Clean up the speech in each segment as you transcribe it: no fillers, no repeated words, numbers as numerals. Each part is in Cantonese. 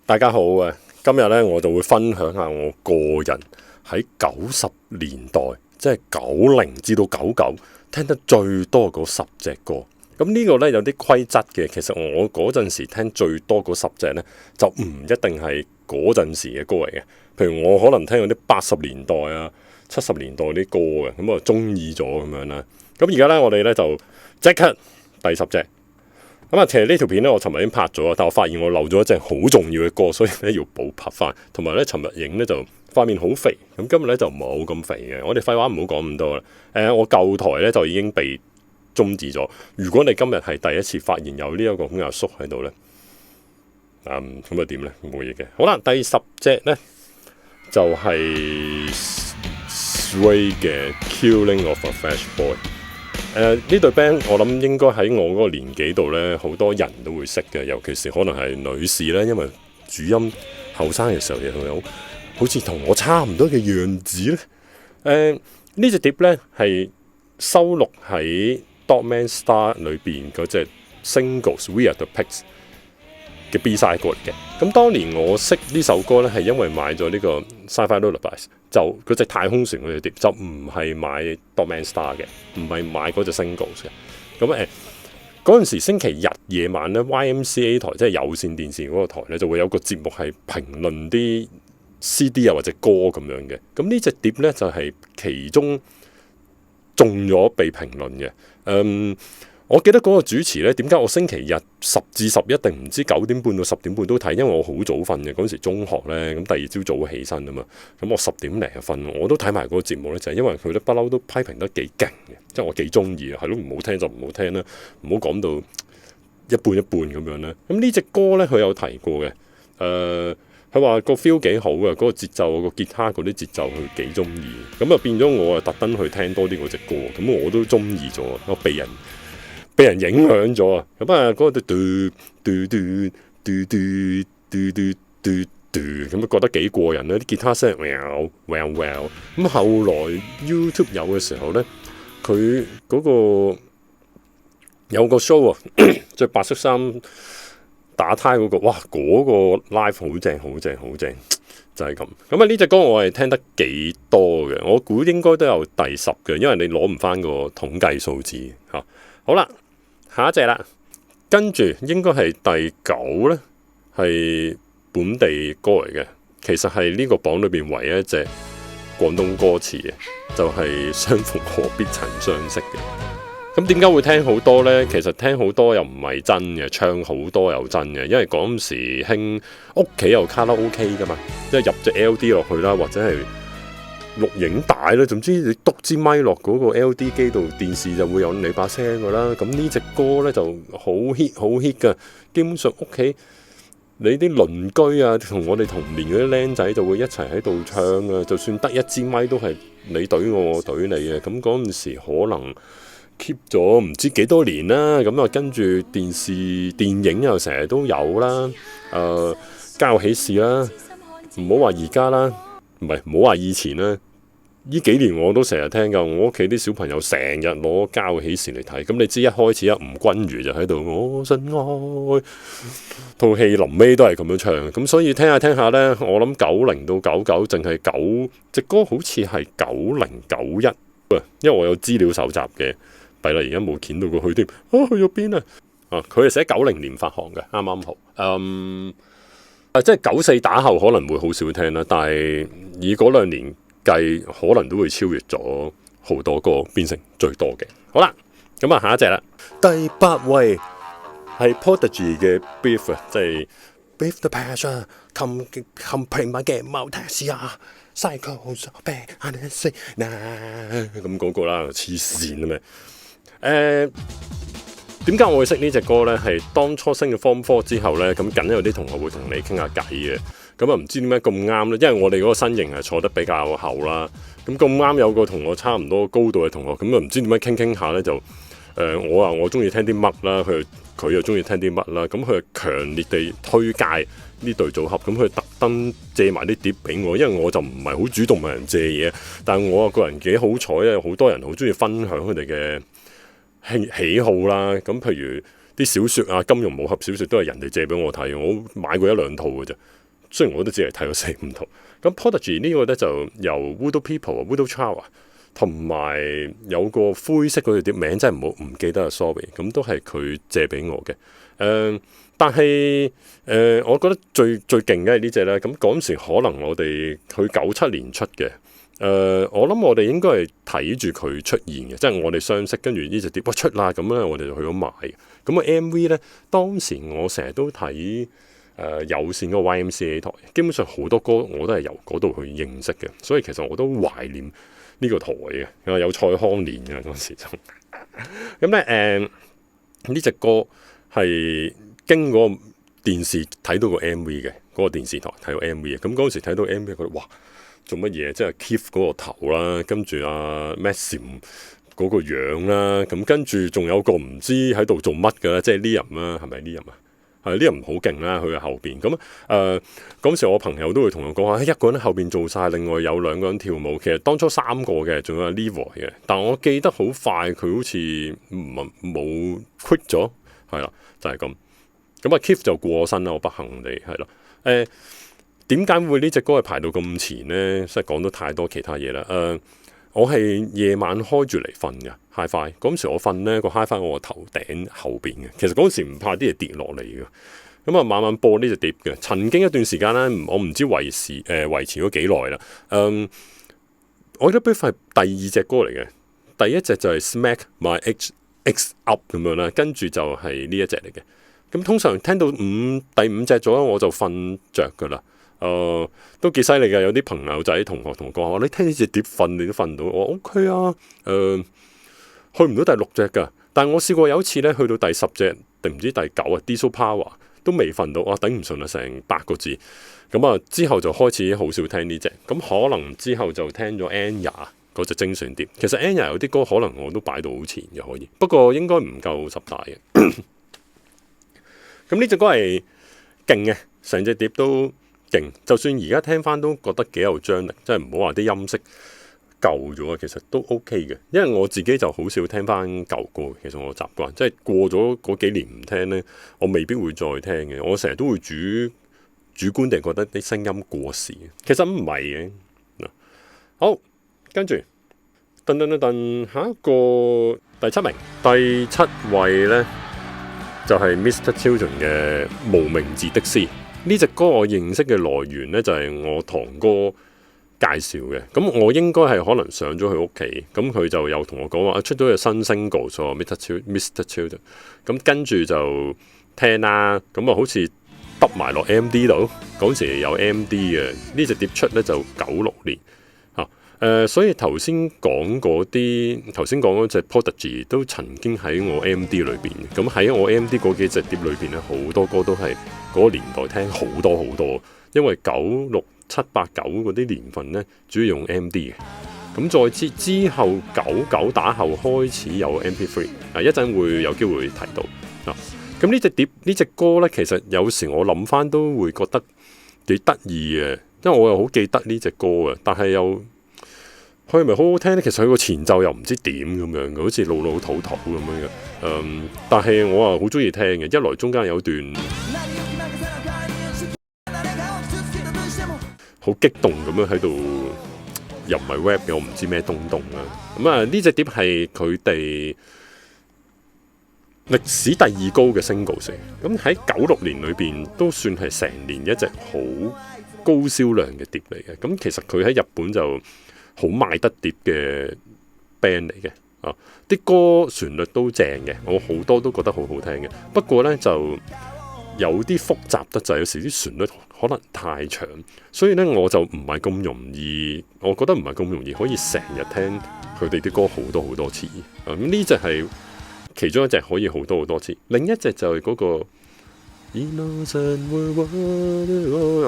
大家好啊！今日咧我就會分享下我個人喺90年代，即係90至到99聽得最多嗰10隻歌。咁呢個咧有啲規則嘅。其實我嗰陣時聽最多嗰10隻咧，就唔一定係嗰陣時嘅歌嚟嘅。譬如我可能聽嗰啲80年代啊、70年代啲歌嘅，咁我中意咗咁樣啦。咁而家咧我哋咧就即刻第10隻。咁其實呢條片咧，我尋日已經拍咗，但我發現我漏咗一隻好重要嘅歌，所以咧要補拍翻。同埋咧，尋日影咧就塊面好肥，咁今日咧就冇咁肥嘅。我哋廢話唔好講咁多啦。我舊台咧就已經被中止咗。如果你今日係第一次發現有呢一個咁嘅阿叔喺度咧，咁啊點咧？冇嘢嘅。好啦，第10隻咧就係 Suede 嘅 Killing of a Fresh Boy。呢隊 band 我諗應該喺我嗰個年紀度咧，好多人都會識嘅，尤其是可能係女士咧，因為主音後生嘅時候又好似同我差唔多嘅樣子咧。呢隻碟咧係收錄喺 Dogman Star 裏邊嗰隻 Singles We Are The Pigs 嘅 B-side 歌嚟嘅。咁當年我識呢首歌咧，係因為買咗呢個 Sci-Fi Lullabies， 就嗰隻太空船嗰隻碟，就唔係買 Dogman Star 嘅，唔係買嗰隻 Singles 嘅。咁嗰陣時星期日夜晚咧 ，YMCA 台即係有線電視嗰個台咧，就會有個節目係評論啲 CD 啊或者歌咁樣嘅。咁呢隻碟咧就係其中中咗被評論嘅。我記得嗰個主持咧，點解我星期日10至11定唔知9點半到10點半都睇？因為我好早瞓嘅，嗰陣時中學咧，咁第二朝早起身啊嘛，咁我10點零就瞓，我都睇埋嗰個節目咧，就係因為佢咧不嬲都批評得幾勁嘅，即係我幾中意啊，係咯，唔好聽就唔好聽啦，唔好講到一半一半咁樣啦。咁呢隻歌咧，佢有提過嘅，佢話個 feel 幾好嘅，嗰個節奏個吉他嗰啲節奏佢幾中意，咁啊變咗我啊特登去聽多啲嗰隻歌，咁我都中意咗，我被人影響咗啊！咁啊，嗰個嘟嘟嘟嘟嘟嘟嘟嘟嘟咁啊，覺得幾過癮啦！啲吉他聲 wow wow wow。咁後來 YouTube 有嘅時候咧，佢嗰個有個 show 啊，着白色衫打呔嗰個，哇！嗰個 live 好正好正好正，就係咁。咁啊，呢隻歌我係聽得幾多嘅，我估應該都有第10嘅，因為你攞唔翻個統計數字嚇。好啦。下一隻啦，跟住應該係第9咧，係本地歌嚟嘅。其實係呢個榜裏邊唯一一隻廣東歌詞嘅，就係相逢何必曾相識嘅。咁點解會聽好多呢？其實聽好多又唔係真嘅，唱好多又真嘅，因為嗰陣時興屋企有卡拉 OK 噶嘛，即係入隻 LD 落去啦，或者係錄影帶啦，總之你篤支咪落嗰個 LD 機度，電視就會有你把聲噶啦。咁呢隻歌咧就好 hit 好 hit 噶，基本上屋企你啲鄰居啊，同我哋同年嗰啲僆仔就會一齊喺度唱啊。就算得一支咪都係你懟我懟你啊。咁嗰陣時可能 keep 咗唔知幾多年啦。咁啊跟住電視電影又成日都有啦。家有喜事啦，唔好話而家啦，唔係唔好話以前啦。呢幾年我都成日聽㗎，我屋企啲小朋友成日攞家有喜事嚟睇。咁你知一開始吳君如就喺度我信愛，套戲臨尾都係咁樣唱。咁所以聽下聽下呢，我諗90到99淨係9隻歌，好似係90、91，因為我有資料搜集嘅，弊啦而家冇見到過去添。去咗邊啊？佢係寫90年發行嘅，啱啱好。即係94打後可能會好少聽啦，但係以嗰2年計，可能都會超越咗好多歌，變成最多嘅。好啦，咁啊下一隻啦，第8位係 Prodigy 嘅 Beef 啊，即係 Beef the Passion，Come play my game，冇聽試下 Psycho so bad，I say nah 咁嗰個啦，黐線啊咩？點解我會識呢隻歌呢？係當初升咗 Form 4之後呢，咁梗有啲同學會同你傾下偈嘅。咁啊唔知點解咁啱呢？因為我哋嗰個身形係坐得比較後啦。咁啱有個同我差唔多高度嘅同學，咁啊唔知點解傾下呢，就我中意聽啲乜啦，佢又中意聽啲乜啦。咁佢強烈地推介呢對組合，咁佢特登借埋啲碟俾我，因為我就唔係好主動問人借嘢，但係我個人幾好彩咧，好多人好中意分享佢哋嘅喜好啦。咁譬如啲小説啊、金庸武俠小説都係人哋借俾我睇，我買過一兩套嘅啫。雖然我都只係睇咗4-5套。咁 Prodigy 呢個咧就由 Voodoo People、Voodoo Child 同埋有個灰色嗰條碟名真係唔記得啊 ，sorry。咁都係佢借俾我嘅。但係我覺得最勁嘅係呢隻咧。咁嗰陣時可能我哋佢97年出嘅。我諗我哋應該係睇住佢出現嘅，即係我哋相識，跟住呢隻碟出啦，咁咧我哋就去咗買。咁個 MV 咧，當時我成日都睇有線嗰個 YMCA 台，基本上好多歌我都係由嗰度去認識嘅，所以其實我都懷念呢個台嘅。有蔡康年嘅嗰時就咁咧呢隻歌係經過電視睇到個 MV 嘅，嗰個電視台睇到 MV 嘅。咁嗰時睇到 MV 覺得哇，做乜嘢？即係 Keith 嗰個頭啦，跟住阿 Maxim 嗰個樣啦，咁跟住仲有個唔知喺度做乜嘅咧，即係 Liam 啦，係咪 Liam 啊？係 Liam 好勁啦，佢喺後邊。咁嗰時我朋友都會同我講話，一個人喺後邊做晒，另外有2個人跳舞。其實當初3個嘅，仲有 Leroy 嘅，但我記得好快佢好似冇 quit 咗，係啦，就係咁。咁啊 Keith 就過身啦，我不幸地係啦。點解會呢隻歌係排到咁前呢？即係講到太多其他嘢啦。我係夜晚開住嚟瞓嘅 HiFi。嗰陣時我瞓呢個 HiFi 我個頭頂後邊嘅。其實嗰陣時唔怕啲嘢跌落嚟嘅。咁啊晚晚播呢隻碟嘅。曾經一段時間呢，我唔知維持咗幾耐啦。我覺得 Brief 係第2隻歌嚟嘅。第一隻就係 Smack My X Up 咁樣啦，跟住就係呢一隻嚟嘅。咁通常聽到第5隻咗我就瞓着噶啦。都幾犀利嘅，有啲朋友仔同學同我講話，你聽呢隻碟瞓你都瞓到，我 OK 啊。去唔到第6隻噶，但係我試過有一次咧，去到第10隻定唔知第9啊 Diesel Power 都未瞓到，頂唔順啊，成8個字。咁啊之後就開始好少聽呢隻，咁可能之後就聽咗 Enya 嗰隻精選碟。其實 Enya 有啲歌可能我都擺到好前嘅，可以，不過應該唔夠10大嘅。咁呢隻歌係勁嘅，成隻碟都勁，就算而家聽翻都覺得幾有張力，即係唔好話啲音色舊咗啊，其實都 OK 嘅。因為我自己就好少聽翻舊歌，其實我習慣即係過咗嗰幾年唔聽呢，我未必會再聽嘅。我成日都會主觀地覺得啲聲音過時，其實唔係嘅。好，跟住下一個第7名，第7位呢，就係 Mr. Children 嘅無名字的詩。呢隻歌我認識嘅來源呢，就係我堂哥介紹嘅。咁我應該係可能上咗佢屋企，咁佢就有同我講話出咗個新 single 所謂 Mr. Children。咁跟住就聽啦，咁啊好似揼埋落 MD 度，嗰時有 MD 嘅。呢隻碟出呢，就96年。所以頭先講嗰隻 Prodigy 都曾經喺我 MD 裏邊。咁喺我 MD 嗰幾隻碟裏邊咧，好多歌都係嗰個年代聽好多好多。因為96、7、8、9嗰啲年份咧，主要用 MD 嘅。咁再之後99打後開始有 MP3。一陣會有機會提到。咁呢隻碟呢隻歌咧，其實有時我諗翻都會覺得幾得意嘅，因為我又好記得呢隻歌啊，但係又佢係咪好好聽咧？其實佢個前奏又唔知點咁樣嘅，好似老老土土咁樣嘅。但係我啊好中意聽嘅。一來中間有段好激動咁樣喺度，又唔係 rap 嘅，我唔知咩東東啊。咁啊呢隻碟係佢哋歷史第2高嘅 single 嚟。咁喺96年裏邊都算係成年一隻好高銷量嘅碟嚟嘅。咁其實佢喺日本就好賣得碟嘅 band 嚟嘅。啲歌旋律都正嘅，我好多都覺得好好聽嘅。不過呢，就有啲複雜得滯，有時啲旋律可能太長，所以呢，我就唔係咁容易，我覺得唔係咁容易可以成日聽佢哋啲歌好多好多次。咁呢隻係其中一隻可以好多好多次，另一隻就係嗰個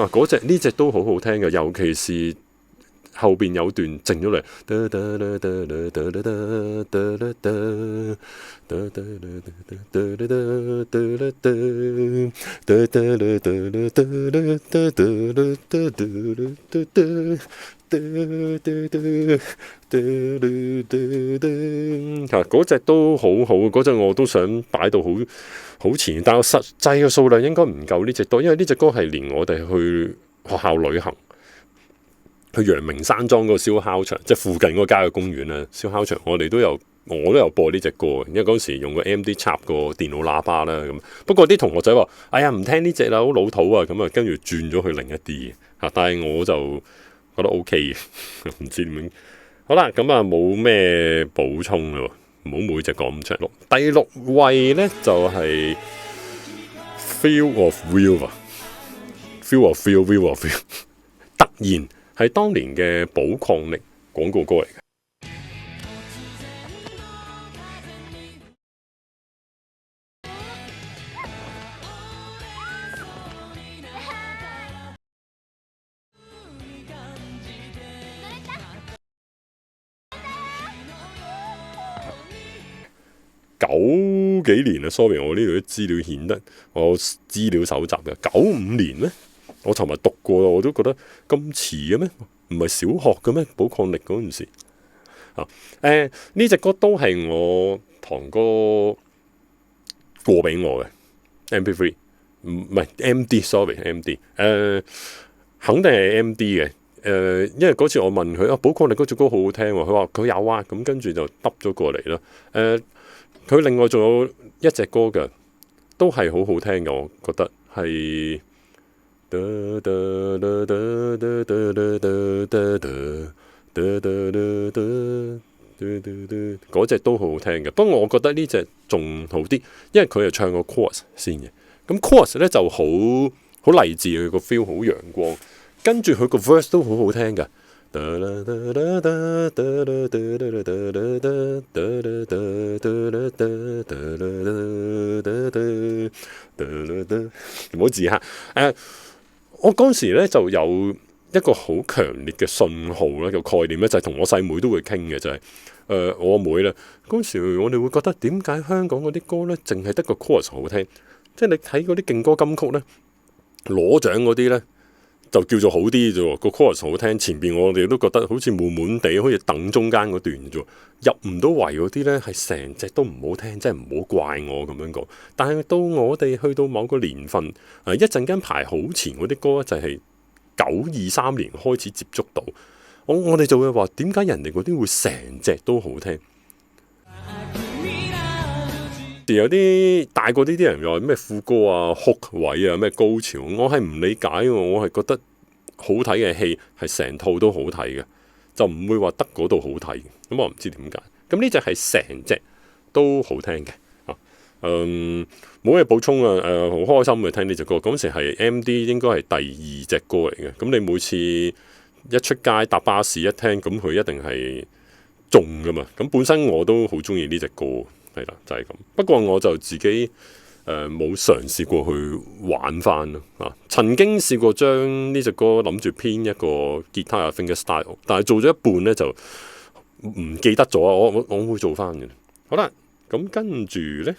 嗰隻，呢隻都好好聽嘅，尤其是後邊有段靜咗嚟，嗰隻都好好，嗰陣我都想擺到好前，但係實際嘅數量應該唔夠呢隻多，因為呢隻歌係連我哋去學校旅行，去陽明山莊嗰個燒烤場，即係附近嗰個郊野公園啊，燒烤場我都有播呢隻歌，因為嗰時用個 MD 插個電腦喇叭啦咁。不過啲同學仔話：哎呀，唔聽呢隻啦，好老土啊！咁啊，跟住轉咗去另一啲嚇，但係我就覺得 OK 嘅，唔知點樣。好啦，咁啊冇咩補充咯，唔好每隻講咁長。第六位咧就係、是、Feel of View 啊 ，Feel of View， 突然係當年嘅寶礦力廣告歌嚟嘅。90幾年啦 ，sorry， 我呢度啲資料顯得我資料搜集嘅95年咩？我尋日讀過，我都覺得咁遲嘅咩？唔係小學嘅咩？寶礦力嗰陣時啊，呢隻歌都係我堂哥過俾我嘅 MP3， 唔係 MD，sorry，MD， 肯定係 MD 嘅。因為嗰次我問佢寶礦力嗰隻歌好好聽喎，佢話佢有啊，咁跟住就揼咗過嚟啦。佢另外仲有一隻歌嘅，都係好好聽嘅，我覺得係嗰隻都好好聽嘅。不過我覺得呢隻仲好啲，因為佢係唱個 chorus 先嘅。咁 chorus 咧就好勵志，佢個 feel 好陽光，跟住佢個 verse 都好好聽嘅。唔好自嚇。我嗰時咧就有一個好強烈嘅信號咧，個概念咧就係同我細妹都會傾嘅，就係我妹咧嗰時我哋會覺得點解香港嗰啲歌咧淨係得個 chorus 好聽，即係你睇嗰啲勁歌金曲咧攞獎嗰啲咧。就叫做好啲啫，個 chorus 好聽，前邊我哋都覺得好似悶悶地，好似等中間嗰段啫，入唔到圍嗰啲呢，係成隻都唔好聽，真係唔好怪我咁樣講。但係到我哋去到某個年份，一陣間排好前嗰啲歌就係923年開始接觸到，我哋就會話點解人哋嗰啲會成隻都好聽？有啲大過呢啲人又話咩副歌啊、hook 位啊、咩高潮，我係唔理解喎。我係覺得好睇嘅戲係成套都好睇嘅，就唔會話得嗰度好睇。咁我唔知點解。咁呢隻係成隻都好聽嘅。冇嘢補充啊。好開心去聽呢隻歌。嗰時係 MD 應該係第2隻歌嚟嘅。咁你每次一出街搭巴士一聽，咁佢一定係中噶嘛。咁本身我都好中意呢隻歌。係啦，就係咁。不過我就自己冇嘗試過去玩翻咯。曾經試過將呢隻歌諗住編一個吉他嘅 finger style， 但係做咗一半咧就唔記得咗。我會做翻嘅。好啦，咁跟住咧。